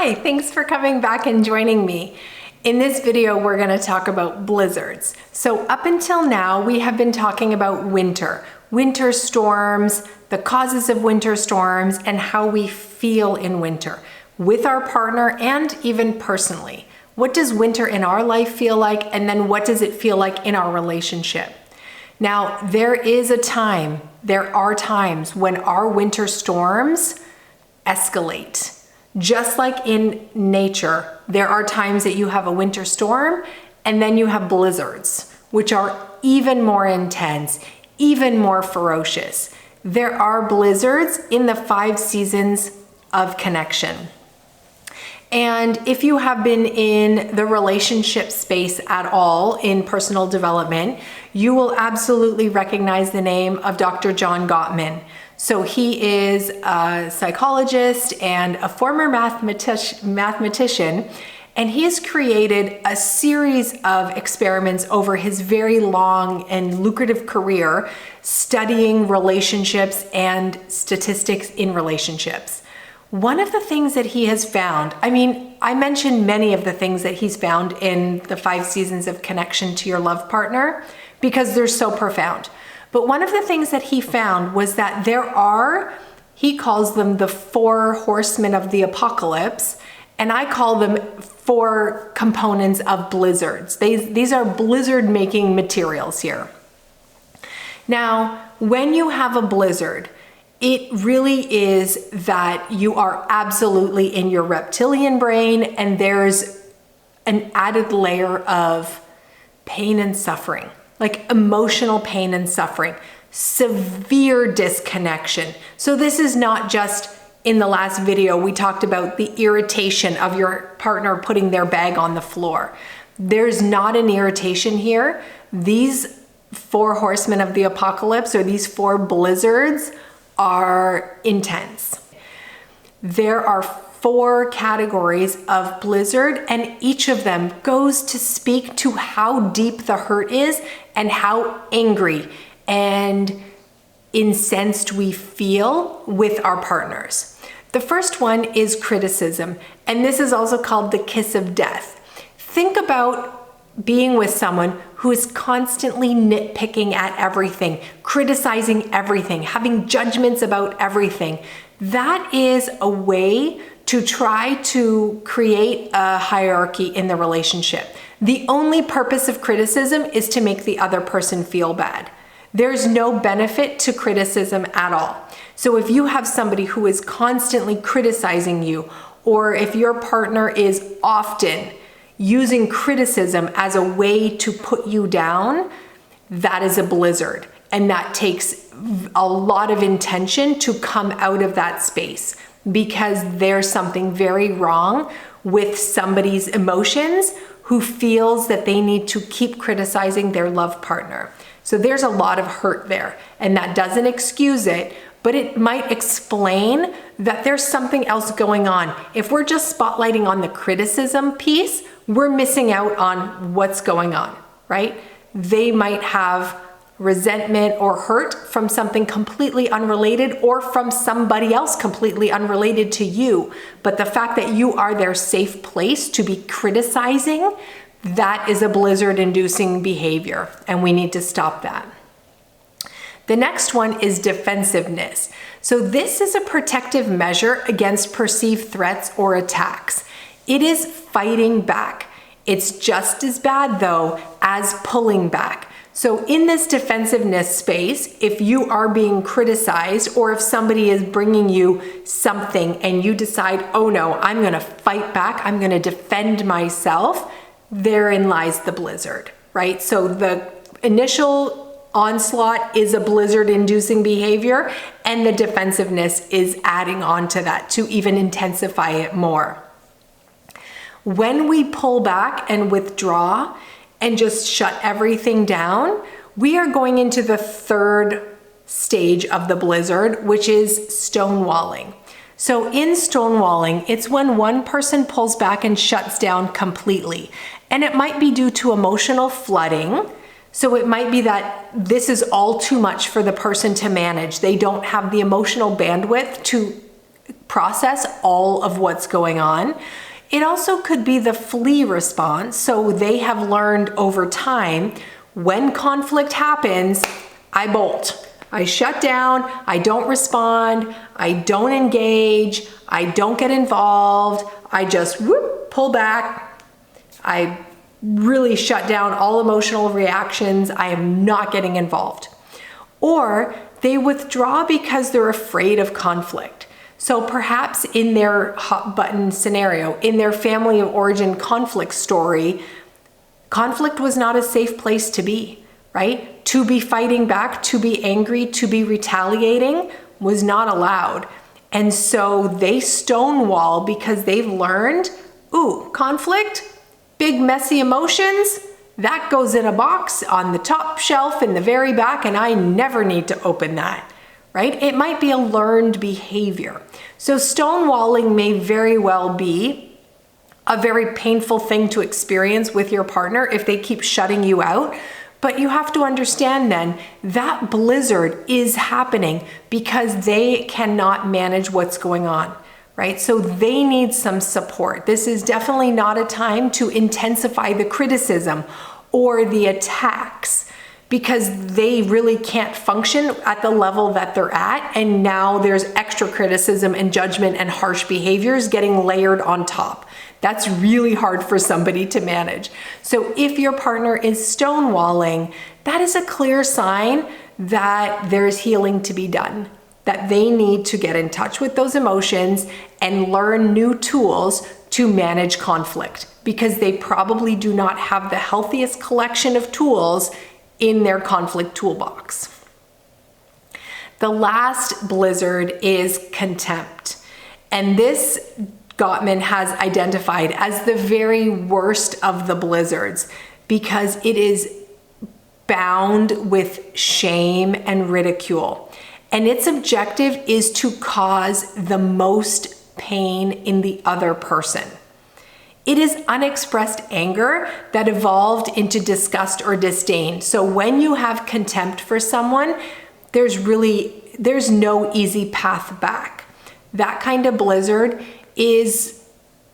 Hi, thanks for coming back and joining me. In this video, we're going to talk about blizzards. So up until now, we have been talking about winter storms, the causes of winter storms, and how we feel in winter with our partner and even personally. What does winter in our life feel like? And then what does it feel like in our relationship? Now, there are times when our winter storms escalate. Just like in nature, there are times that you have a winter storm and then you have blizzards, which are even more intense, even more ferocious. There are blizzards in the 5 seasons of connection. And if you have been in the relationship space at all in personal development, you will absolutely recognize the name of Dr. John Gottman. So he is a psychologist and a former mathematician, and he has created a series of experiments over his very long and lucrative career studying relationships and statistics in relationships. One of the things that he has found, I mentioned many of the things that he's found in the 5 seasons of connection to your love partner because they're so profound. But one of the things that he found was that he calls them the 4 horsemen of the apocalypse, and I call them 4 components of blizzards. These are blizzard-making materials here. Now, when you have a blizzard, it really is that you are absolutely in your reptilian brain, and there's an added layer of pain and suffering. Like emotional pain and suffering, severe disconnection. So this is not just in the last video, we talked about the irritation of your partner putting their bag on the floor. There's not an irritation here. These 4 horsemen of the apocalypse, or these 4 blizzards, are intense. There are 4 categories of blizzard, and each of them goes to speak to how deep the hurt is and how angry and incensed we feel with our partners. The first one is criticism, and this is also called the kiss of death. Think about being with someone who is constantly nitpicking at everything, criticizing everything, having judgments about everything. That is a way to try to create a hierarchy in the relationship. The only purpose of criticism is to make the other person feel bad. There's no benefit to criticism at all. So if you have somebody who is constantly criticizing you, or if your partner is often using criticism as a way to put you down, that is a blizzard. And that takes a lot of intention to come out of that space, because there's something very wrong with somebody's emotions who feels that they need to keep criticizing their love partner. So there's a lot of hurt there, and that doesn't excuse it, but it might explain that there's something else going on. If we're just spotlighting on the criticism piece, we're missing out on what's going on, right? They might have resentment or hurt from something completely unrelated, or from somebody else completely unrelated to you. But the fact that you are their safe place to be criticizing, that is a blizzard-inducing behavior, and we need to stop that. The next one is defensiveness. So this is a protective measure against perceived threats or attacks. It is fighting back. It's just as bad, though, as pulling back. So in this defensiveness space, if you are being criticized, or if somebody is bringing you something and you decide, oh no, I'm going to fight back, I'm going to defend myself, therein lies the blizzard, right? So the initial onslaught is a blizzard-inducing behavior, and the defensiveness is adding on to that to even intensify it more. When we pull back and withdraw and just shut everything down, we are going into the 3rd stage of the blizzard, which is stonewalling. So in stonewalling, it's when one person pulls back and shuts down completely. And it might be due to emotional flooding. So it might be that this is all too much for the person to manage. They don't have the emotional bandwidth to process all of what's going on. It also could be the flee response. So they have learned over time, when conflict happens, I bolt. I shut down, I don't respond, I don't engage, I don't get involved, I just pull back. I really shut down all emotional reactions. I am not getting involved. Or they withdraw because they're afraid of conflict. So perhaps in their hot button scenario, in their family of origin conflict story, conflict was not a safe place to be, right? To be fighting back, to be angry, to be retaliating was not allowed. And so they stonewall because they've learned, conflict, big messy emotions, that goes in a box on the top shelf in the very back, and I never need to open that, right? It might be a learned behavior. So stonewalling may very well be a very painful thing to experience with your partner if they keep shutting you out. But you have to understand then that blizzard is happening because they cannot manage what's going on, right? So they need some support. This is definitely not a time to intensify the criticism or the attacks because they really can't function at the level that they're at. And now there's extra criticism and judgment and harsh behaviors getting layered on top. That's really hard for somebody to manage. So if your partner is stonewalling, that is a clear sign that there's healing to be done, that they need to get in touch with those emotions and learn new tools to manage conflict because they probably do not have the healthiest collection of tools in their conflict toolbox. The last blizzard is contempt. And this Gottman has identified as the very worst of the blizzards because it is bound with shame and ridicule. And its objective is to cause the most pain in the other person. It is unexpressed anger that evolved into disgust or disdain. So when you have contempt for someone, there's no easy path back. That kind of blizzard is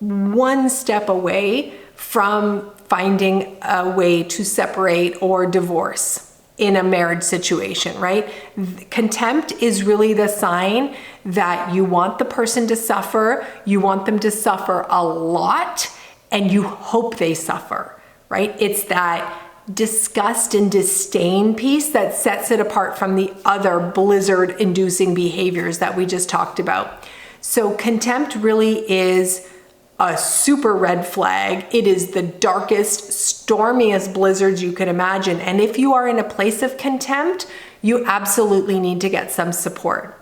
one step away from finding a way to separate or divorce in a marriage situation, right? Contempt is really the sign that you want the person to suffer, you want them to suffer a lot, and you hope they suffer, right? It's that disgust and disdain piece that sets it apart from the other blizzard-inducing behaviors that we just talked about. So contempt really is a super red flag. It is the darkest, stormiest blizzards you can imagine. And if you are in a place of contempt, you absolutely need to get some support.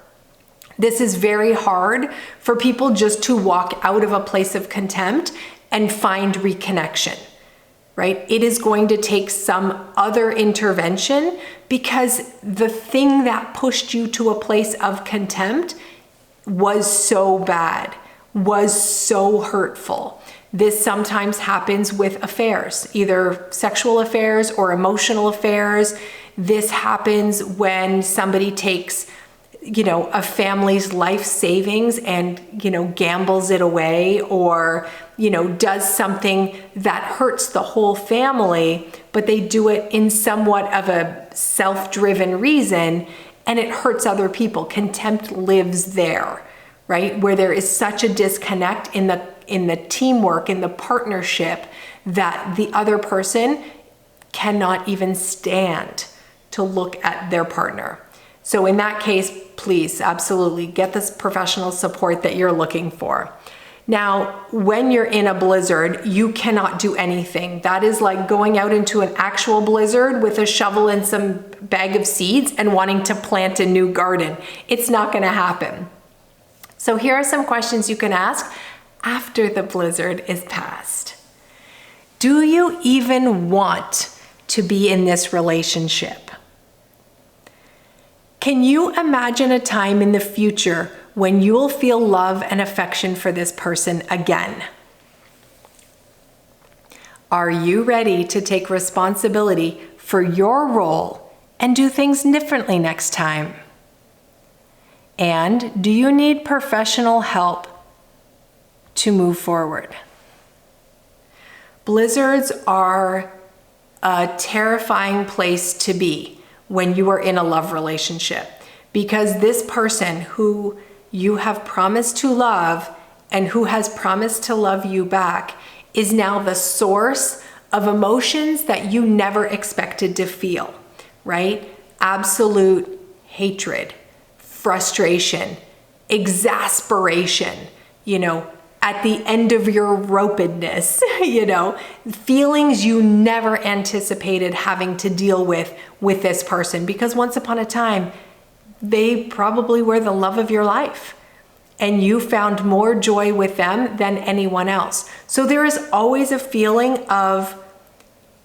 This is very hard for people just to walk out of a place of contempt and find reconnection, right? It is going to take some other intervention because the thing that pushed you to a place of contempt was so bad, was so hurtful. This sometimes happens with affairs, either sexual affairs or emotional affairs. This happens when somebody takes, a family's life savings and, gambles it away or, does something that hurts the whole family, but they do it in somewhat of a self-driven reason and it hurts other people. Contempt lives there, right? Where there is such a disconnect in the teamwork, in the partnership, that the other person cannot even stand to look at their partner. So in that case, please absolutely get this professional support that you're looking for. Now, when you're in a blizzard, you cannot do anything. That is like going out into an actual blizzard with a shovel and some bag of seeds and wanting to plant a new garden. It's not going to happen. So here are some questions you can ask after the blizzard is past. Do you even want to be in this relationship? Can you imagine a time in the future when you will feel love and affection for this person again? Are you ready to take responsibility for your role and do things differently next time? And do you need professional help to move forward? Blizzards are a terrifying place to be when you are in a love relationship, because this person who you have promised to love and who has promised to love you back is now the source of emotions that you never expected to feel, right? Absolute hatred, frustration, exasperation, at the end of your ropedness, feelings you never anticipated having to deal with this person, because once upon a time, they probably were the love of your life and you found more joy with them than anyone else. So there is always a feeling of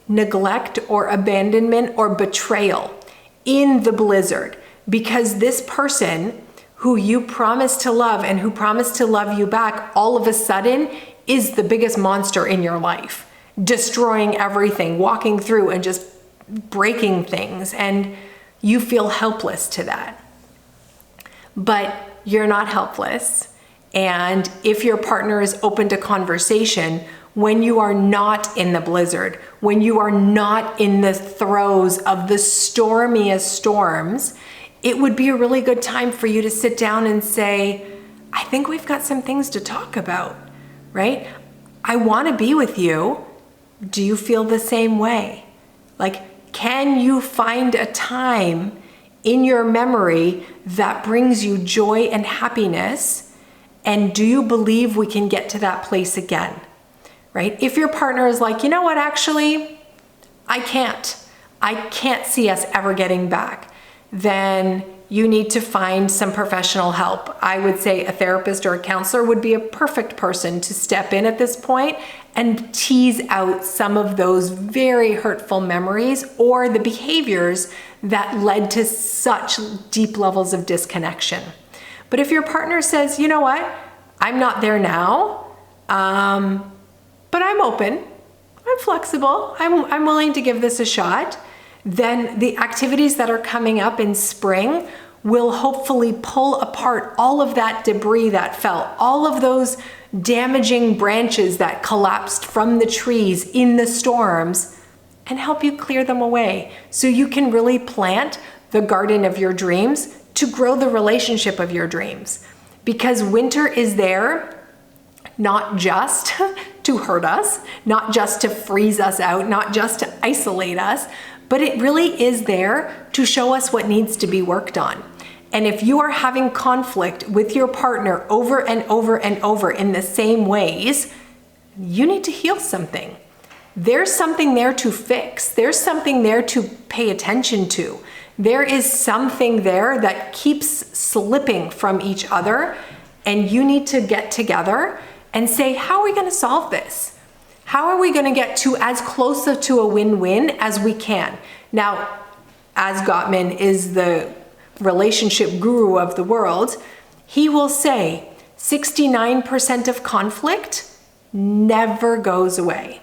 neglect or abandonment or betrayal in the blizzard, because this person who you promised to love and who promised to love you back all of a sudden is the biggest monster in your life, destroying everything, walking through and just breaking things, and you feel helpless to that. But you're not helpless. And if your partner is open to conversation, when you are not in the blizzard, when you are not in the throes of the stormiest storms, it would be a really good time for you to sit down and say, I think we've got some things to talk about, right? I want to be with you. Do you feel the same way? Can you find a time in your memory that brings you joy and happiness? And do you believe we can get to that place again, right? If your partner is like, you know what, actually, I can't see us ever getting back, then you need to find some professional help. I would say a therapist or a counselor would be a perfect person to step in at this point and tease out some of those very hurtful memories or the behaviors that led to such deep levels of disconnection. But if your partner says, you know what, I'm not there now, but I'm open, I'm flexible, I'm willing to give this a shot, then the activities that are coming up in spring will hopefully pull apart all of that debris that fell, all of those damaging branches that collapsed from the trees in the storms, and help you clear them away so you can really plant the garden of your dreams to grow the relationship of your dreams. Because winter is there not just to hurt us, not just to freeze us out, not just to isolate us, but it really is there to show us what needs to be worked on. And if you are having conflict with your partner over and over and over in the same ways, you need to heal something. There's something there to fix. There's something there to pay attention to. There is something there that keeps slipping from each other, and you need to get together and say, how are we going to solve this? How are we going to get to as close to a win-win as we can? Now, as Gottman is the relationship guru of the world, he will say 69% of conflict never goes away.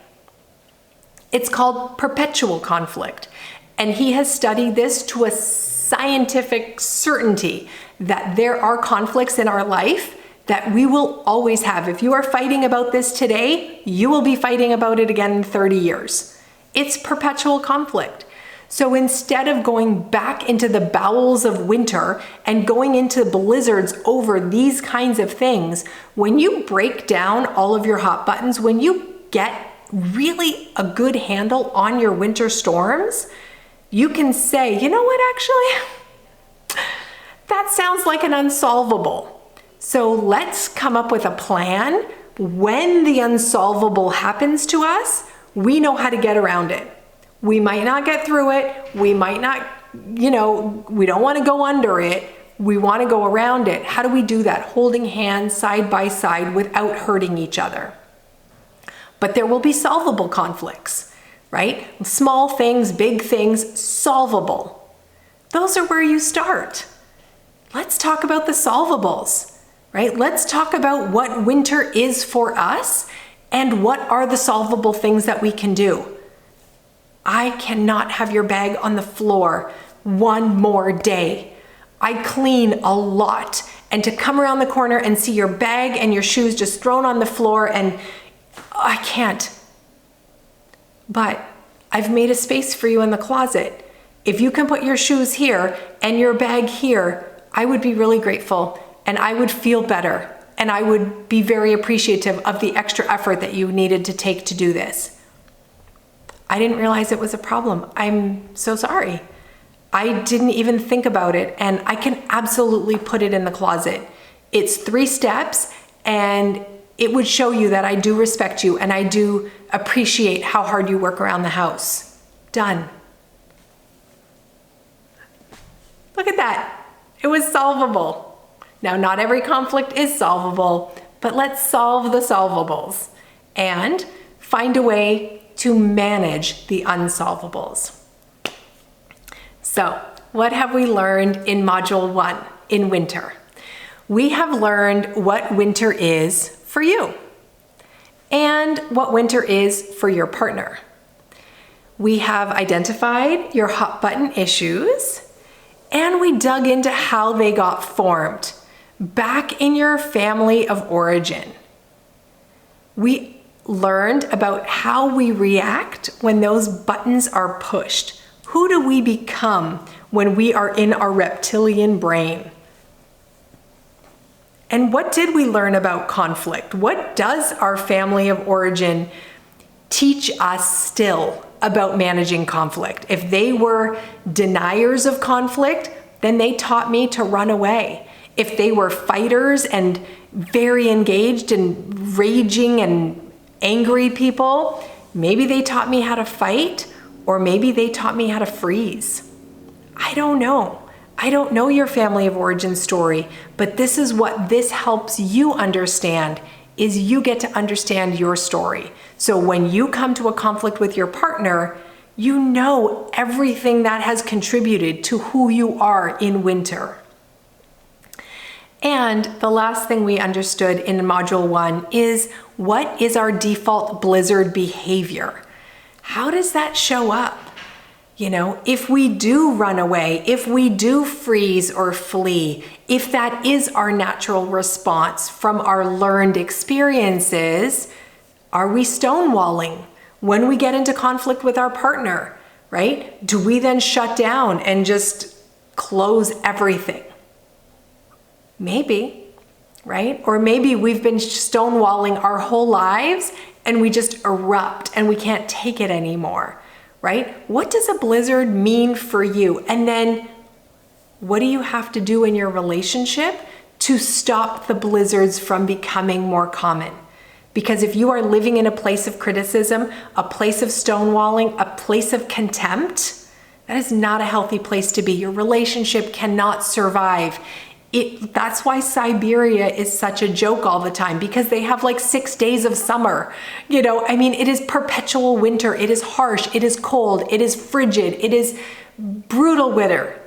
It's called perpetual conflict. And he has studied this to a scientific certainty that there are conflicts in our life that we will always have. If you are fighting about this today, you will be fighting about it again in 30 years. It's perpetual conflict. So instead of going back into the bowels of winter and going into blizzards over these kinds of things, when you break down all of your hot buttons, when you get really a good handle on your winter storms, you can say, you know what, actually, that sounds like an unsolvable. So let's come up with a plan. When the unsolvable happens to us, we know how to get around it. We might not get through it. We might not, we don't want to go under it. We want to go around it. How do we do that? Holding hands side by side without hurting each other. But there will be solvable conflicts, right? Small things, big things, solvable. Those are where you start. Let's talk about the solvables. Right? Let's talk about what winter is for us and what are the solvable things that we can do. I cannot have your bag on the floor one more day. I clean a lot. And to come around the corner and see your bag and your shoes just thrown on the floor, and I can't. But I've made a space for you in the closet. If you can put your shoes here and your bag here, I would be really grateful and I would feel better. And I would be very appreciative of the extra effort that you needed to take to do this. I didn't realize it was a problem. I'm so sorry. I didn't even think about it, and I can absolutely put it in the closet. It's 3 steps, and it would show you that I do respect you and I do appreciate how hard you work around the house. Done. Look at that. It was solvable. Now, not every conflict is solvable, but let's solve the solvables and find a way to manage the unsolvables. So, what have we learned in Module 1 in winter? We have learned what winter is for you and what winter is for your partner. We have identified your hot button issues, and we dug into how they got formed back in your family of origin. We learned about how we react when those buttons are pushed. Who do we become when we are in our reptilian brain? And what did we learn about conflict? What does our family of origin teach us still about managing conflict? If they were deniers of conflict, then they taught me to run away. If they were fighters and very engaged and raging and angry people, maybe they taught me how to fight, or maybe they taught me how to freeze. I don't know. I don't know your family of origin story, but this is what this helps you understand, is you get to understand your story. So when you come to a conflict with your partner, you know everything that has contributed to who you are in winter. And the last thing we understood in Module 1 is, what is our default blizzard behavior? How does that show up? You know, if we do run away, if we do freeze or flee, if that is our natural response from our learned experiences, are we stonewalling when we get into conflict with our partner, right? Do we then shut down and just close everything? Maybe, right? Or maybe we've been stonewalling our whole lives and we just erupt and we can't take it anymore, right? What does a blizzard mean for you? And then what do you have to do in your relationship to stop the blizzards from becoming more common? Because if you are living in a place of criticism, a place of stonewalling, a place of contempt, that is not a healthy place to be. Your relationship cannot survive. That's why Siberia is such a joke all the time, because they have like 6 days of summer. You know, I mean, it is perpetual winter. It is harsh. It is cold. It is frigid. It is brutal winter.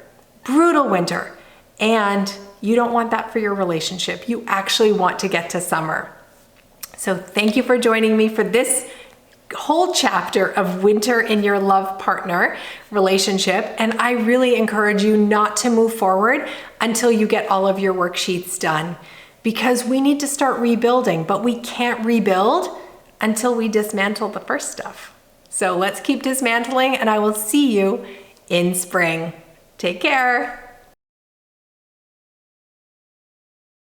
And you don't want that for your relationship. You actually want to get to summer. So thank you for joining me for this whole chapter of winter in your love partner relationship. And I really encourage you not to move forward until you get all of your worksheets done, because we need to start rebuilding, but we can't rebuild until we dismantle the first stuff. So let's keep dismantling, and I will see you in spring. Take care.